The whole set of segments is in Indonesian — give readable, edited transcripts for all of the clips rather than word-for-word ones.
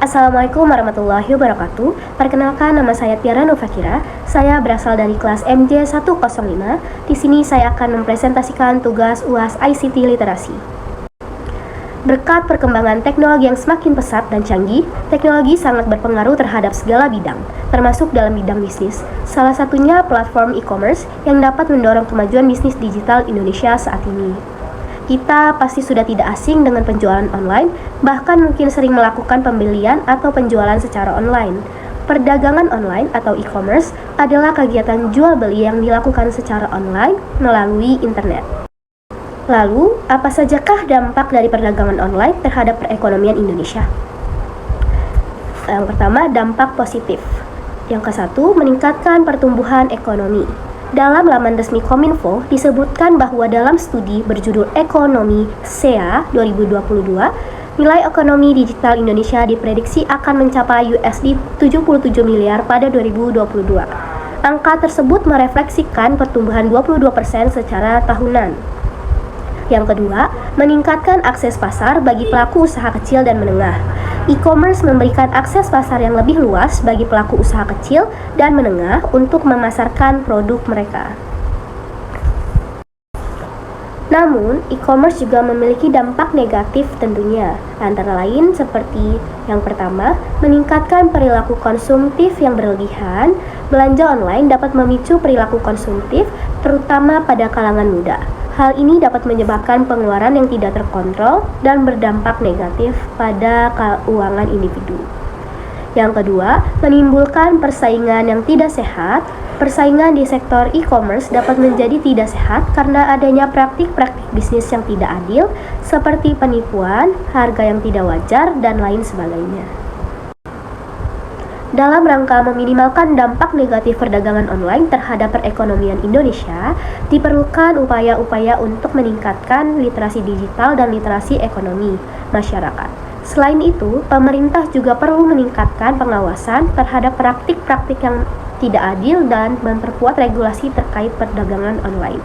Assalamualaikum warahmatullahi wabarakatuh. Perkenalkan, nama saya Tiara Nufakira. Saya berasal dari kelas MJ 105. Di sini saya akan mempresentasikan tugas UAS ICT Literasi. Berkat perkembangan teknologi yang semakin pesat dan canggih, teknologi sangat berpengaruh terhadap segala bidang, termasuk dalam bidang bisnis. Salah satunya platform e-commerce yang dapat mendorong kemajuan bisnis digital Indonesia saat ini. Kita pasti sudah tidak asing dengan penjualan online, bahkan mungkin sering melakukan pembelian atau penjualan secara online. Perdagangan online atau e-commerce adalah kegiatan jual beli yang dilakukan secara online melalui internet. Lalu, apa sajakah dampak dari perdagangan online terhadap perekonomian Indonesia? Yang pertama, dampak positif. Yang ke-1, meningkatkan pertumbuhan ekonomi. Dalam laman resmi Kominfo disebutkan bahwa dalam studi berjudul Ekonomi SEA 2022, nilai ekonomi digital Indonesia diprediksi akan mencapai USD 77 miliar pada 2022. Angka tersebut merefleksikan pertumbuhan 22% secara tahunan. Yang kedua, meningkatkan akses pasar bagi pelaku usaha kecil dan menengah. E-commerce memberikan akses pasar yang lebih luas bagi pelaku usaha kecil dan menengah untuk memasarkan produk mereka. Namun, e-commerce juga memiliki dampak negatif tentunya, antara lain seperti yang pertama, meningkatkan perilaku konsumtif yang berlebihan. Belanja online dapat memicu perilaku konsumtif, terutama pada kalangan muda. Hal ini dapat menyebabkan pengeluaran yang tidak terkontrol dan berdampak negatif pada keuangan individu. Yang kedua, menimbulkan persaingan yang tidak sehat. Persaingan di sektor e-commerce dapat menjadi tidak sehat karena adanya praktik-praktik bisnis yang tidak adil, seperti penipuan, harga yang tidak wajar, dan lain sebagainya. Dalam rangka meminimalkan dampak negatif perdagangan online terhadap perekonomian Indonesia, diperlukan upaya-upaya untuk meningkatkan literasi digital dan literasi ekonomi masyarakat. Selain itu, pemerintah juga perlu meningkatkan pengawasan terhadap praktik-praktik yang tidak adil dan memperkuat regulasi terkait perdagangan online.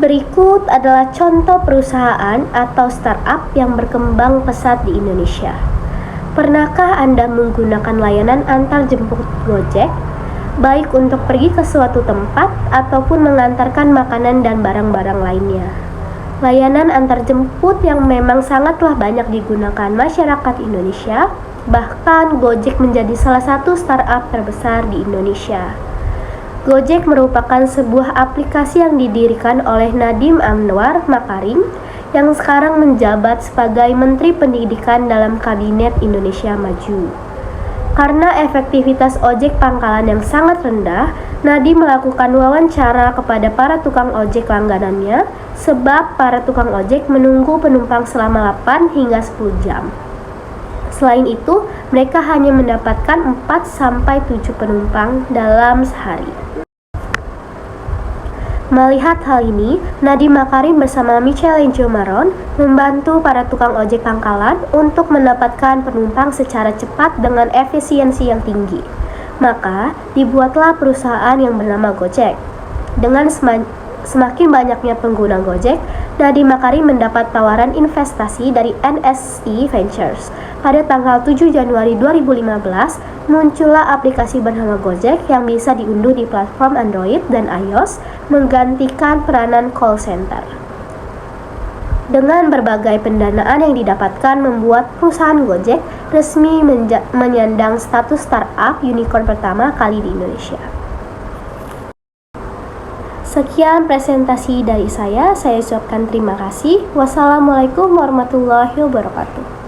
Berikut adalah contoh perusahaan atau startup yang berkembang pesat di Indonesia. Pernahkah Anda menggunakan layanan antar jemput Gojek, baik untuk pergi ke suatu tempat ataupun mengantarkan makanan dan barang-barang lainnya? Layanan antar jemput yang memang sangatlah banyak digunakan masyarakat Indonesia, bahkan Gojek menjadi salah satu startup terbesar di Indonesia. Gojek merupakan sebuah aplikasi yang didirikan oleh Nadiem Anwar Makarim yang sekarang menjabat sebagai Menteri Pendidikan dalam Kabinet Indonesia Maju. Karena efektivitas ojek pangkalan yang sangat rendah, Nadiem melakukan wawancara kepada para tukang ojek langganannya, sebab para tukang ojek menunggu penumpang selama 8 hingga 10 jam. Selain itu, mereka hanya mendapatkan 4-7 penumpang dalam sehari. Melihat hal ini, Nadiem Makarim bersama Michelangelo Maron membantu para tukang ojek pangkalan untuk mendapatkan penumpang secara cepat dengan efisiensi yang tinggi. Maka, dibuatlah perusahaan yang bernama Gojek. Dengan semakin banyaknya pengguna Gojek, Nadiem Makarim mendapat tawaran investasi dari NSI Ventures. Pada tanggal 7 Januari 2015, muncullah aplikasi bernama Gojek yang bisa diunduh di platform Android dan iOS, menggantikan peranan call center. Dengan berbagai pendanaan yang didapatkan membuat perusahaan Gojek resmi menyandang status startup unicorn pertama kali di Indonesia. Sekian presentasi dari saya ucapkan terima kasih. Wassalamualaikum warahmatullahi wabarakatuh.